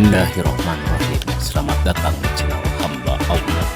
Bismillahirrahmanirrahim. Selamat datang di channel Hamba Allah.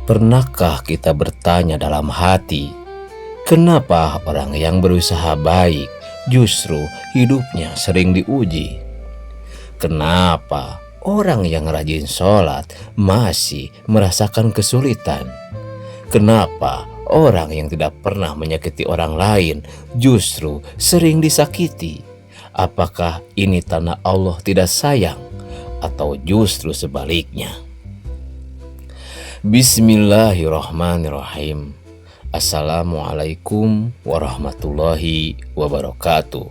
Pernahkah kita bertanya dalam hati, kenapa orang yang berusaha baik justru hidupnya sering diuji? Kenapa orang yang rajin sholat masih merasakan kesulitan? Kenapa orang yang tidak pernah menyakiti orang lain justru sering disakiti? Apakah ini tanda Allah tidak sayang atau justru sebaliknya? Bismillahirrahmanirrahim. Assalamualaikum warahmatullahi wabarakatuh.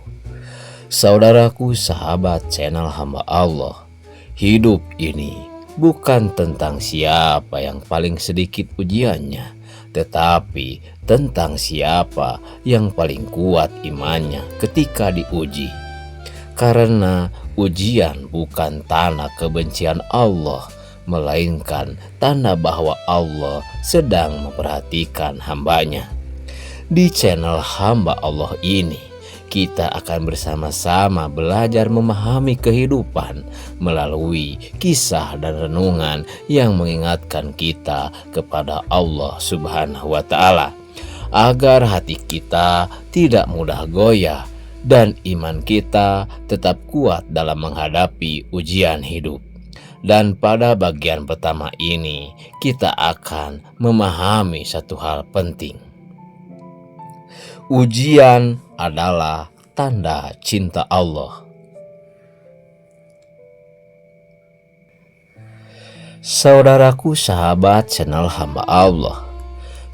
Saudaraku, sahabat channel Hamba Allah, hidup ini bukan tentang siapa yang paling sedikit ujiannya, tetapi tentang siapa yang paling kuat imannya ketika diuji. Karena ujian bukan tanda kebencian Allah, melainkan tanda bahwa Allah sedang memperhatikan hambanya. Di channel Hamba Allah ini, kita akan bersama-sama belajar memahami kehidupan melalui kisah dan renungan yang mengingatkan kita kepada Allah Subhanahu wa Ta'ala, agar hati kita tidak mudah goyah dan iman kita tetap kuat dalam menghadapi ujian hidup. Dan pada bagian pertama ini kita akan memahami satu hal penting. Ujian adalah tanda cinta Allah. Saudaraku, sahabat channel Hamba Allah,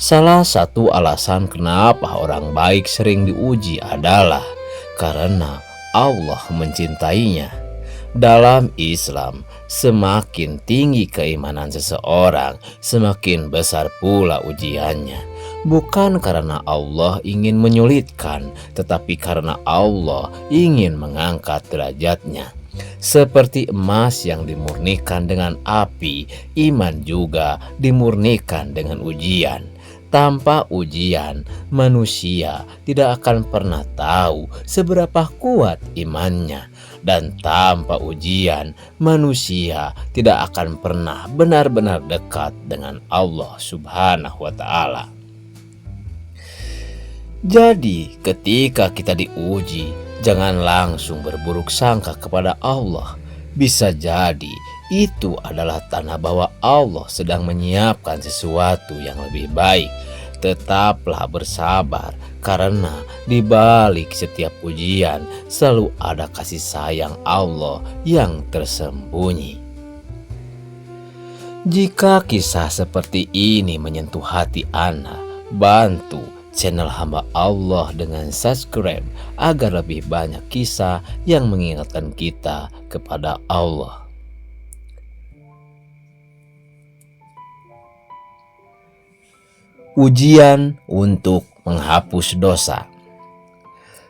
salah satu alasan kenapa orang baik sering diuji adalah karena Allah mencintainya. Dalam Islam, semakin tinggi keimanan seseorang, semakin besar pula ujiannya. Bukan karena Allah ingin menyulitkan, tetapi karena Allah ingin mengangkat derajatnya. Seperti emas yang dimurnikan dengan api, iman juga dimurnikan dengan ujian. Tanpa ujian, manusia tidak akan pernah tahu seberapa kuat imannya. Dan tanpa ujian, manusia tidak akan pernah benar-benar dekat dengan Allah Subhanahu wa Ta'ala. Jadi, ketika kita diuji, jangan langsung berburuk sangka kepada Allah. Bisa jadi itu adalah tanda bahwa Allah sedang menyiapkan sesuatu yang lebih baik. Tetaplah bersabar, karena di balik setiap ujian selalu ada kasih sayang Allah yang tersembunyi. Jika kisah seperti ini menyentuh hati Anda, bantu channel Hamba Allah dengan subscribe agar lebih banyak kisah yang mengingatkan kita kepada Allah. Ujian untuk menghapus dosa.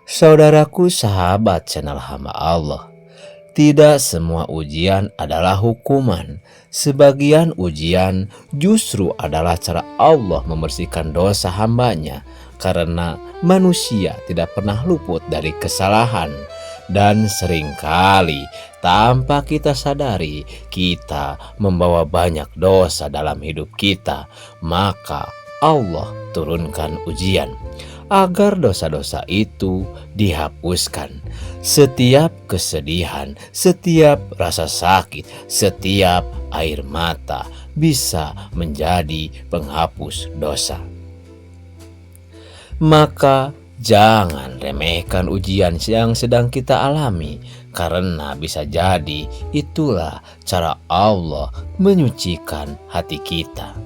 Saudaraku, sahabat channel Hamba Allah, tidak semua ujian adalah hukuman. Sebagian ujian justru adalah cara Allah membersihkan dosa hambanya, karena manusia tidak pernah luput dari kesalahan. Dan seringkali tanpa kita sadari kita membawa banyak dosa dalam hidup kita. Maka Allah turunkan ujian agar dosa-dosa itu dihapuskan. Setiap kesedihan, setiap rasa sakit, setiap air mata bisa menjadi penghapus dosa. Maka jangan remehkan ujian yang sedang kita alami, karena bisa jadi itulah cara Allah menyucikan hati kita.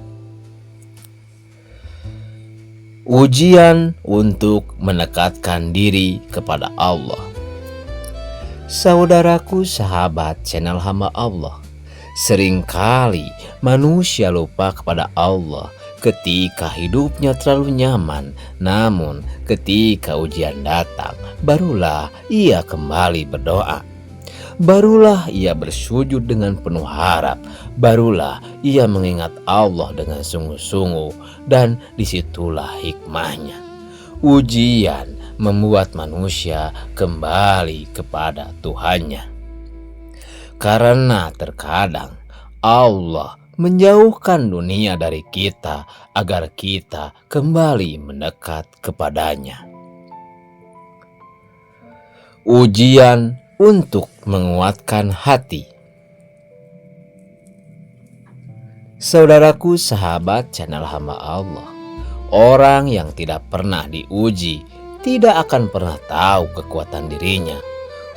Ujian untuk mendekatkan diri kepada Allah. Saudaraku, sahabat channel hamba Allah, seringkali manusia lupa kepada Allah ketika hidupnya terlalu nyaman. Namun ketika ujian datang, barulah ia kembali berdoa. Barulah ia bersujud dengan penuh harap. Barulah ia mengingat Allah dengan sungguh-sungguh. Dan disitulah hikmahnya. Ujian membuat manusia kembali kepada Tuhannya. Karena terkadang Allah menjauhkan dunia dari kita agar kita kembali mendekat kepadanya. Ujian untuk menguatkan hati. Saudaraku, sahabat channel hamba Allah, orang yang tidak pernah diuji tidak akan pernah tahu kekuatan dirinya.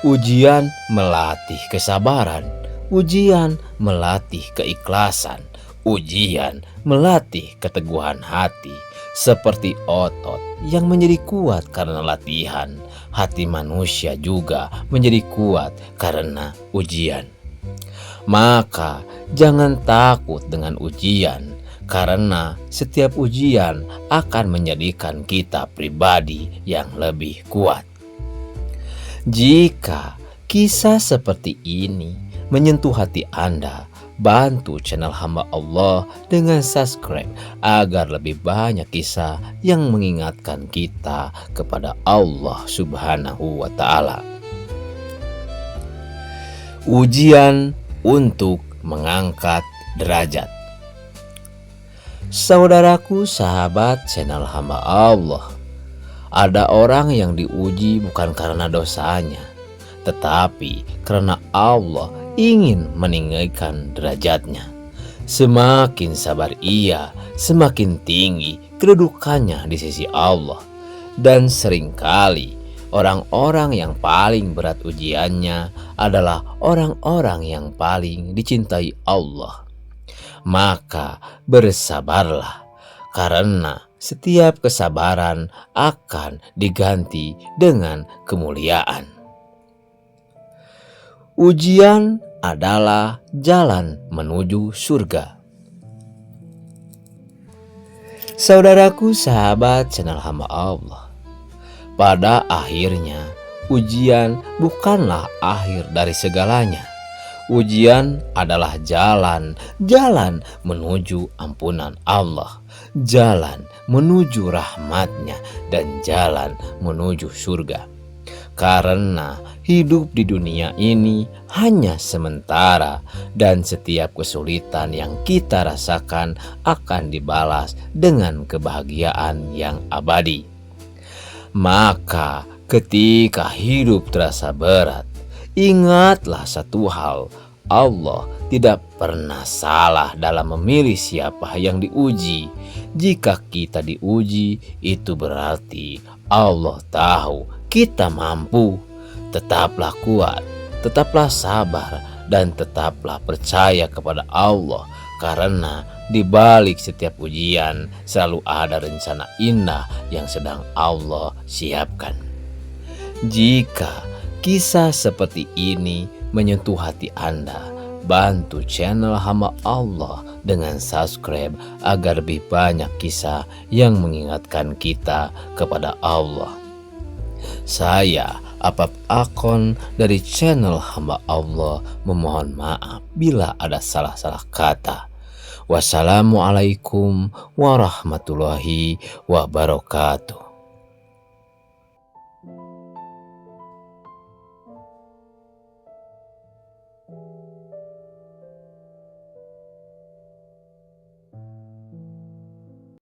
Ujian melatih kesabaran, ujian melatih keikhlasan, ujian melatih keteguhan hati. Seperti otot yang menjadi kuat karena latihan, hati manusia juga menjadi kuat karena ujian. Maka jangan takut dengan ujian, karena setiap ujian akan menjadikan kita pribadi yang lebih kuat. Jika kisah seperti ini menyentuh hati Anda, bantu channel hamba Allah dengan subscribe agar lebih banyak kisah yang mengingatkan kita kepada Allah Subhanahu wa Ta'ala. Ujian untuk mengangkat derajat. Saudaraku, sahabat channel hamba Allah, ada orang yang diuji bukan karena dosanya, tetapi karena Allah ingin meninggikan derajatnya. Semakin sabar ia, semakin tinggi kedudukannya di sisi Allah. Dan seringkali orang-orang yang paling berat ujiannya adalah orang-orang yang paling dicintai Allah. Maka bersabarlah, karena setiap kesabaran akan diganti dengan kemuliaan. Ujian adalah jalan menuju surga. Saudaraku, sahabat channel hamba Allah, pada akhirnya ujian bukanlah akhir dari segalanya. Ujian adalah jalan menuju ampunan Allah, jalan menuju rahmatnya, dan jalan menuju surga. Karena hidup di dunia ini hanya sementara, dan setiap kesulitan yang kita rasakan akan dibalas dengan kebahagiaan yang abadi. Maka ketika hidup terasa berat, ingatlah satu hal: Allah tidak pernah salah dalam memilih siapa yang diuji. Jika kita diuji, itu berarti Allah tahu kita mampu. Tetaplah kuat, tetaplah sabar, dan tetaplah percaya kepada Allah, karena di balik setiap ujian selalu ada rencana indah yang sedang Allah siapkan. Jika kisah seperti ini menyentuh hati Anda, bantu channel hamba Allah dengan subscribe agar lebih banyak kisah yang mengingatkan kita kepada Allah. Saya Apap Akon dari channel hamba Allah memohon maaf bila ada salah-salah kata. Wassalamualaikum warahmatullahi wabarakatuh.